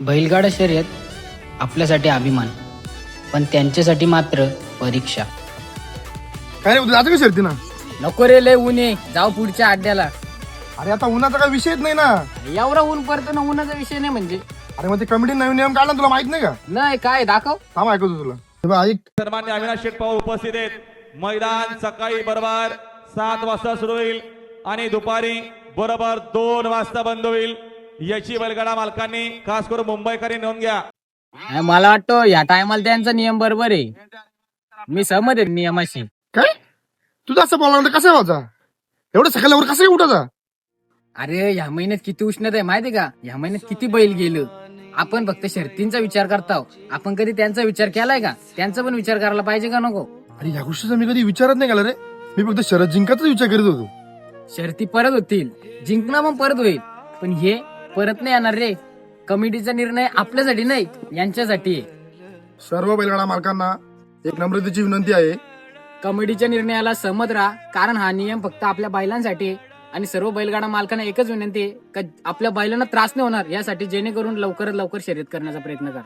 बैलगाडा शर्यत आपल्यासाठी अभिमान, पण त्यांच्यासाठी मात्र परीक्षा. काय नाही जायचं का शर्ती ना? नको रे, लय ऊन आहे, जाऊ पुढच्या अड्ड्याला. अरे आता उन्हाचा काही विषयच नाही ना. एवढा ऊन पडतो ना, उन्हाचा विषय नाही म्हणजे. अरे मग ते कमिटी नवीन नियम काढला तुला माहित नाही का? नाही काय दाखव. थांब ऐकतो तुला. हे बघ, ऐक. सन्मान्य अविनाश शेठ पवार उपस्थित आहेत. मैदान सकाळी बरोबर 7 वाजता सुरू होईल आणि दुपारी बरोबर 2 वाजता बंद होईल. याची बैलगाडा मालकांनी खास करून मुंबईकरांनी नोंद घ्या. मला वाटतं या टायमाला त्यांचा नियम बरोबर आहे. मी सहमत आहे नियमाशी. काय तुझं असं बोलला कसं व्हायचा? एवढं सकाळवर कसं उठायचा? अरे ह्या महिन्यात किती उष्णता आहे माहिती का? ह्या महिन्यात किती बैल गेलं. आपण फक्त शर्तींचा विचार करतो, आपण कधी त्यांचा विचार केलाय का? त्यांचा पण विचार करायला पाहिजे का नको? अरे या गोष्टीचा मी कधी विचारच नाही केला रे. मी फक्त शरद जिंकायचा विचार करीत होतो. शर्ती परत होतील, जिंकणं पण परत होईल, पण हे परत नाही येणार रे. कमिटीचा निर्णय आपल्यासाठी नाही, यांच्यासाठी आहे. सर्व बैलगाडा मालकांना एक नम्रतेची विनंती आहे. कमिटीच्या निर्णयाला सहमत राहा, कारण हा नियम फक्त आपल्या बैलांसाठी आहे. आणि सर्व बैलगाडा मालकांना एकच विनंती आहे का आपल्या बैलांना त्रास नाही होणार यासाठी जेणेकरून लवकरात लवकर शर्यत करण्याचा प्रयत्न करा.